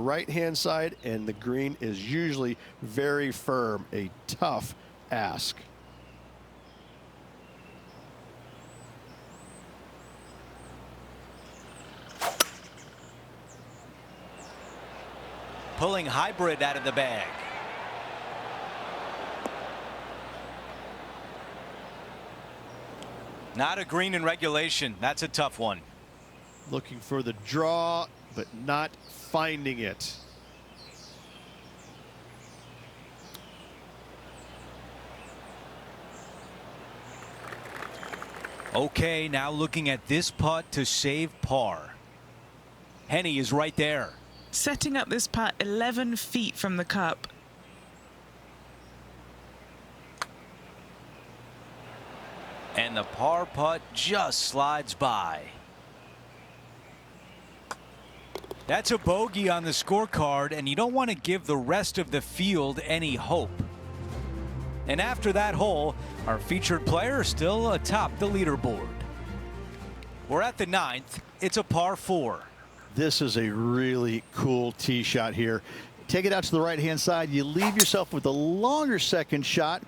right-hand side, and the green is usually very firm. A tough ask. Pulling hybrid out of the bag. Not a green in regulation. That's a tough one. Looking for the draw, but not finding it. Okay, now looking at this putt to save par. Henny is right there. Setting up this putt 11 feet from the cup. And the par putt just slides by. That's a bogey on the scorecard, and you don't want to give the rest of the field any hope. And after that hole, our featured player is still atop the leaderboard. We're at the 9th. It's a par 4. This is a really cool tee shot here. Take it out to the right-hand side. You leave yourself with a longer second shot,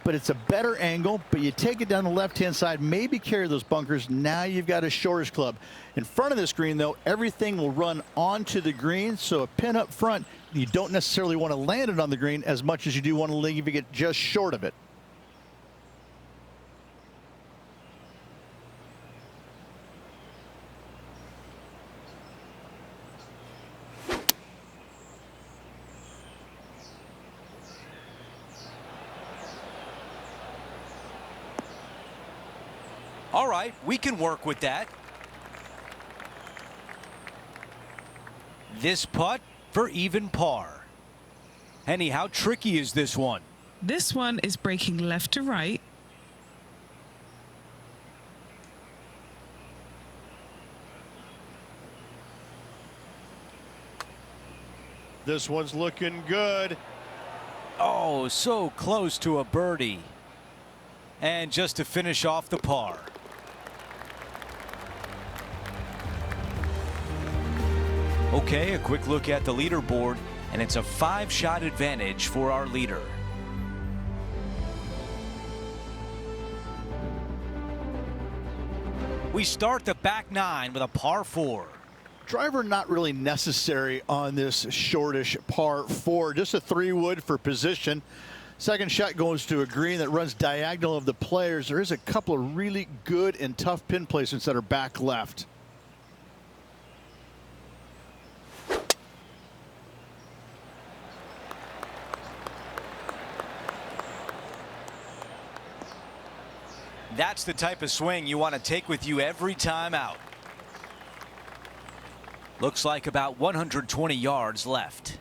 but it's a better angle. But you take it down the left-hand side, maybe carry those bunkers. Now you've got a shortish club. In front of this green, though, everything will run onto the green. So a pin up front, you don't necessarily want to land it on the green as much as you do want to leave it just short of it. All right, we can work with that. This putt for even par. Henny, how tricky is this one? This one is breaking left to right. This one's looking good. Oh, so close to a birdie. And just to finish off the par. Okay, a quick look at the leaderboard, and it's a 5-shot advantage for our leader. We start the back 9 with a par 4. Driver not really necessary on this shortish par 4. Just a 3-wood for position. Second shot goes to a green that runs diagonal of the players. There is a couple of really good and tough pin placements that are back left. That's the type of swing you want to take with you every time out. Looks like about 120 yards left.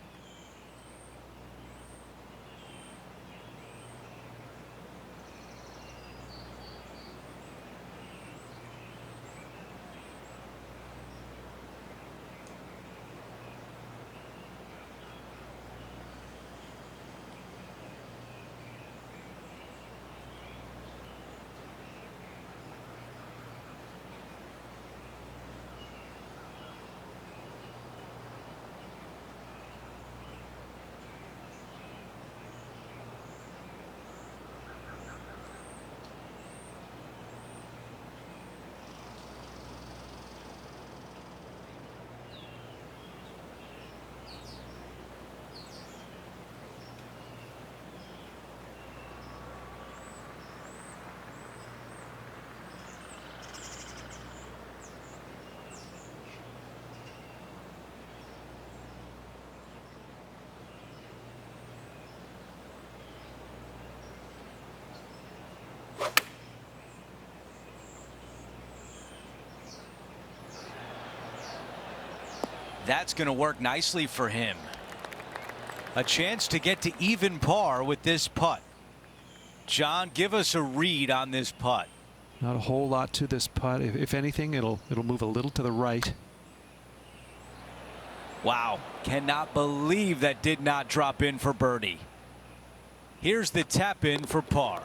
That's going to work nicely for him. A chance to get to even par with this putt. John, give us a read on this putt. Not a whole lot to this putt. If anything, it'll move a little to the right. Wow, cannot believe that did not drop in for birdie. Here's the tap in for par.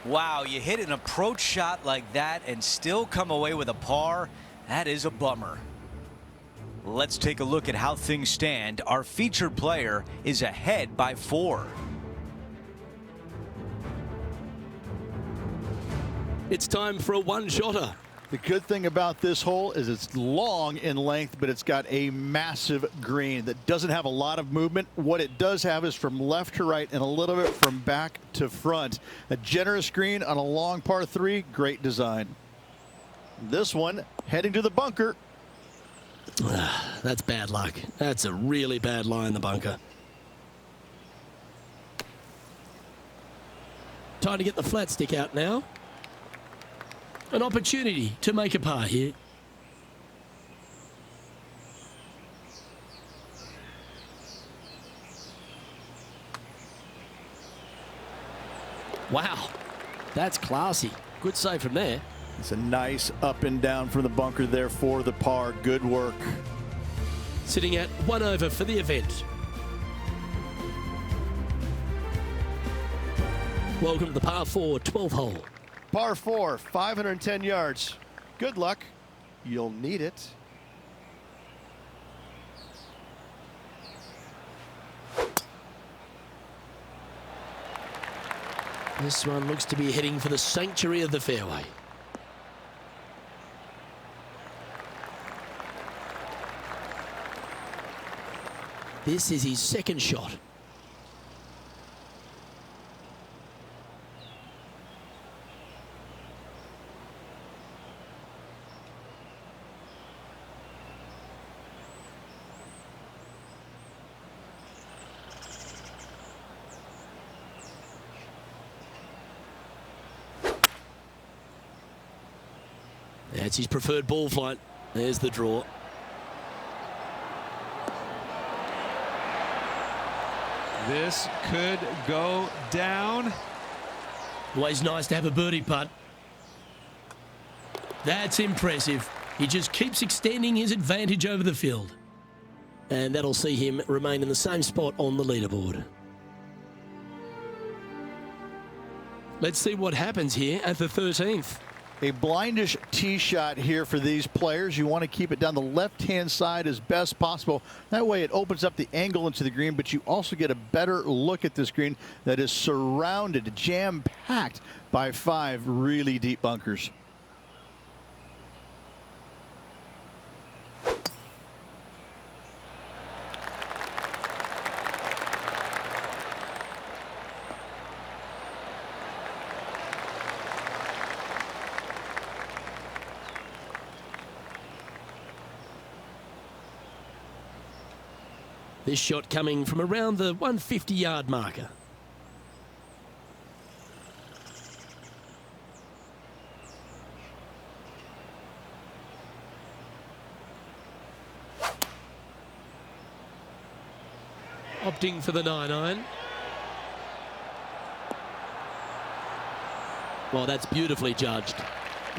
Wow, you hit an approach shot like that and still come away with a par. That is a bummer. Let's take a look at how things stand. Our featured player is ahead by 4. It's time for a one-shotter. The good thing about this hole is it's long in length, but it's got a massive green that doesn't have a lot of movement. What it does have is from left to right and a little bit from back to front. A generous green on a long par 3, great design. This one heading to the bunker. That's bad luck. That's a really bad lie in the bunker. Time to get the flat stick out now. An opportunity to make a par here. Wow, that's classy. Good save from there. It's a nice up and down from the bunker there for the par. Good work. Sitting at 1 over for the event. Welcome to the par 4 12th hole. Par 4, 510 yards. Good luck. You'll need it. This one looks to be heading for the sanctuary of the fairway. This is his second shot. That's his preferred ball flight. There's the draw. This could go down. Always nice to have a birdie putt. That's impressive. He just keeps extending his advantage over the field. And that'll see him remain in the same spot on the leaderboard. Let's see what happens here at the 13th. A blindish tee shot here for these players. You want to keep it down the left-hand side as best possible. That way it opens up the angle into the green, but you also get a better look at this green that is surrounded, jam-packed by 5 really deep bunkers. This shot coming from around the 150-yard marker. Opting for the 9-iron. Well, that's beautifully judged.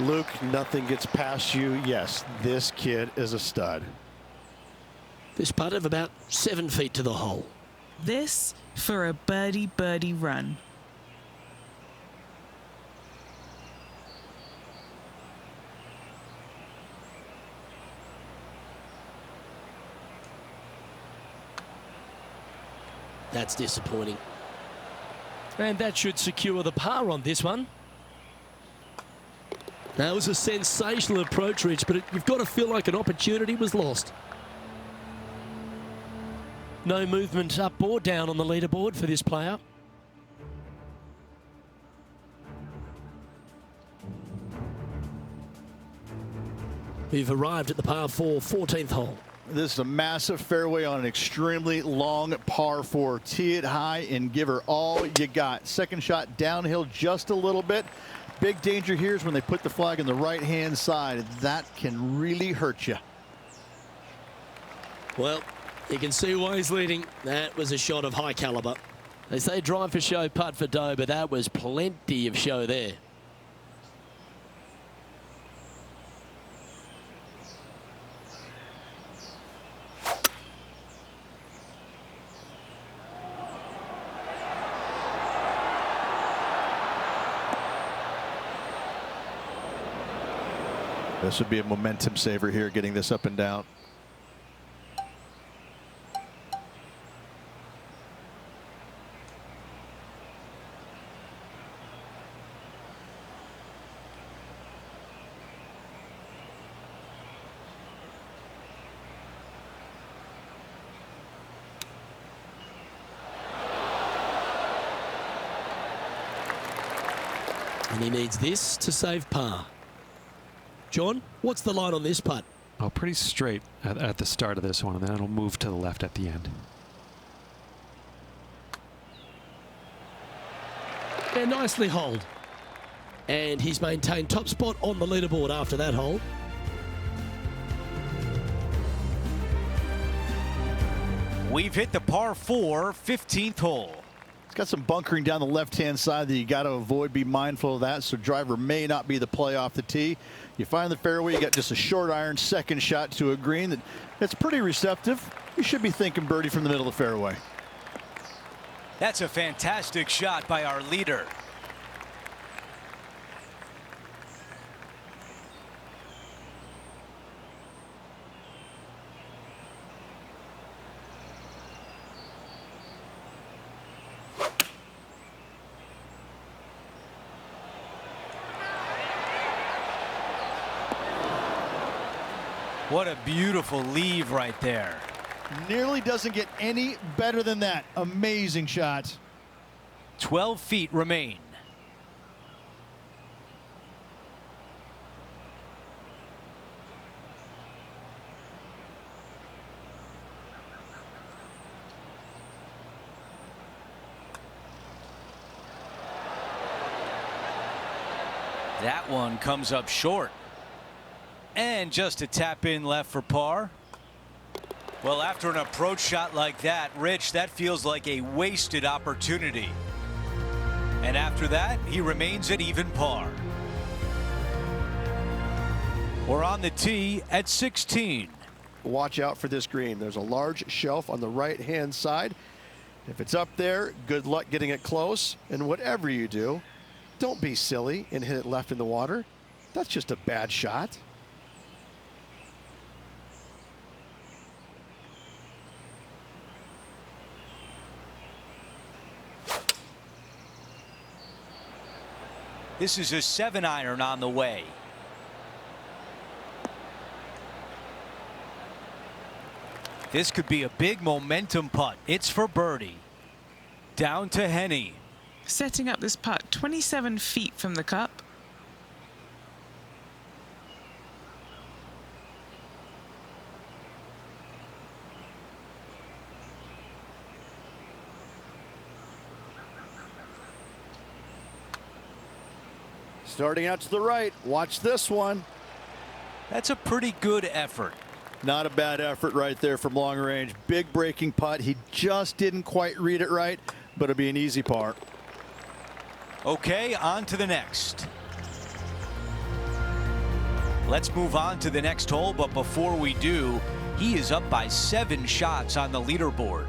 Luke, nothing gets past you. Yes, this kid is a stud. This putt of about 7 feet to the hole. This for a birdie run. That's disappointing. And that should secure the par on this one. That was a sensational approach, Rich, but you've got to feel like an opportunity was lost. No movement up or down on the leaderboard for this player. We've arrived at the par 4 14th hole. This is a massive fairway on an extremely long par 4. Tee it high and give her all you got. Second shot downhill just a little bit. Big danger here is when they put the flag on the right-hand side. That can really hurt you. Well, you can see why he's leading. That was a shot of high caliber. They say drive for show, putt for dough, but that was plenty of show there. This would be a momentum saver here, getting this up and down. And he needs this to save par. John, what's the line on this putt? Oh, pretty straight at the start of this one, and then it'll move to the left at the end. Yeah, nicely holed. And he's maintained top spot on the leaderboard after that hole. We've hit the par 4 15th hole. It's got some bunkering down the left-hand side that you got to avoid. Be mindful of that. So driver may not be the play off the tee. You find the fairway. You got just a short iron second shot to a green that's pretty receptive. You should be thinking birdie from the middle of the fairway. That's a fantastic shot by our leader. What a beautiful leave right there. Nearly doesn't get any better than that. Amazing shot. 12 feet remain. That one comes up short. And just a tap in left for par. Well, after an approach shot like that, Rich, that feels like a wasted opportunity. And after that, he remains at even par. We're on the tee at 16. Watch out for this green. There's a large shelf on the right-hand side. If it's up there, good luck getting it close. And whatever you do, don't be silly and hit it left in the water. That's just a bad shot. This is a 7-iron on the way. This could be a big momentum putt. It's for birdie. Down to Henny. Setting up this putt 27 feet from the cup. Starting out to the right. Watch this one. That's a pretty good effort. Not a bad effort right there from long range. Big breaking putt. He just didn't quite read it right, but it'll be an easy par. Okay, on to the next. Let's move on to the next hole, but before we do, he is up by 7 shots on the leaderboard.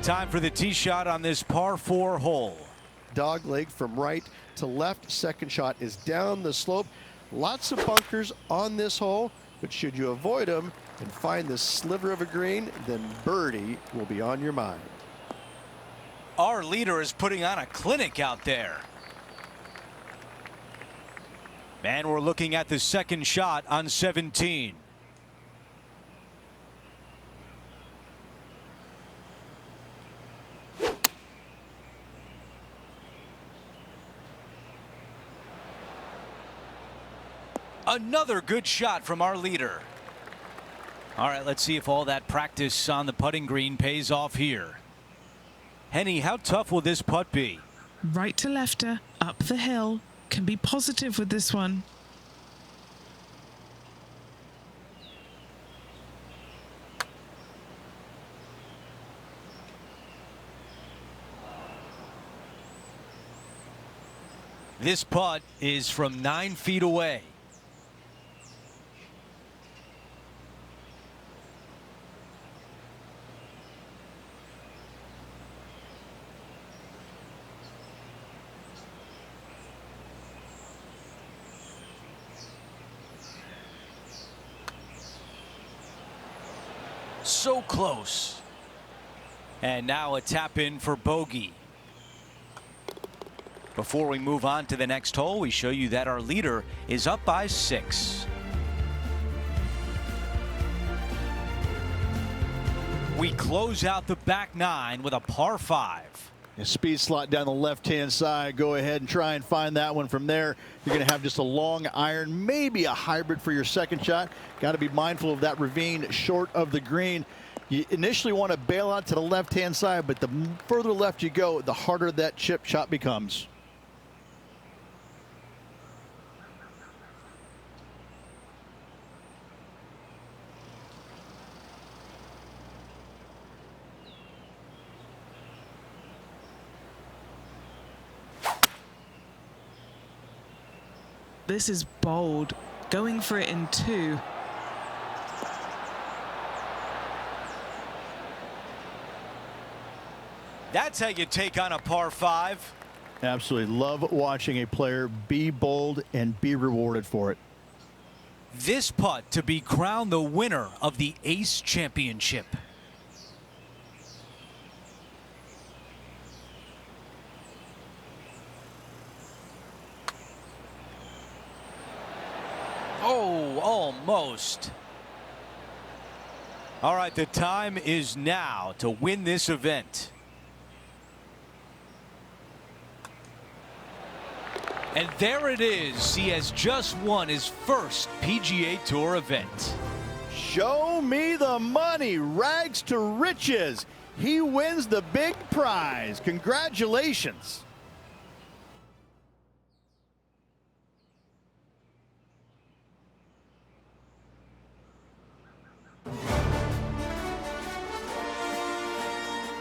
Time for the tee shot on this par 4 hole. Dog leg from right to left. Second shot is down the slope. Lots of bunkers on this hole, but should you avoid them and find this sliver of a green, then birdie will be on your mind. Our leader is putting on a clinic out there. And we're looking at the second shot on 17. Another good shot from our leader. All right, let's see if all that practice on the putting green pays off here. Henny, how tough will this putt be? Right to lefter, up the hill. Can be positive with this one. This putt is from 9 feet away. So close. And now a tap in for bogey. Before we move on to the next hole, we show you that our leader is up by 6. We close out the back 9 with a par 5. A speed slot down the left-hand side. Go ahead and try and find that one from there. You're going to have just a long iron, maybe a hybrid for your second shot. Got to be mindful of that ravine short of the green. You initially want to bail out to the left-hand side, but the further left you go, the harder that chip shot becomes. This is bold. Going for it in 2. That's how you take on a par 5. Absolutely love watching a player be bold and be rewarded for it. This putt to be crowned the winner of the Ace Championship. Oh, almost. All right, the time is now to win this event. And there it is. He has just won his first PGA Tour event. Show me the money. Rags to riches. He wins the big prize. Congratulations.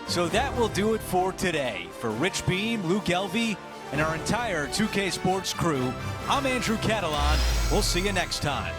So that will do it for today. For Rich Beam, Luke Elvey, and our entire 2K Sports crew, I'm Andrew Catalan. We'll see you next time.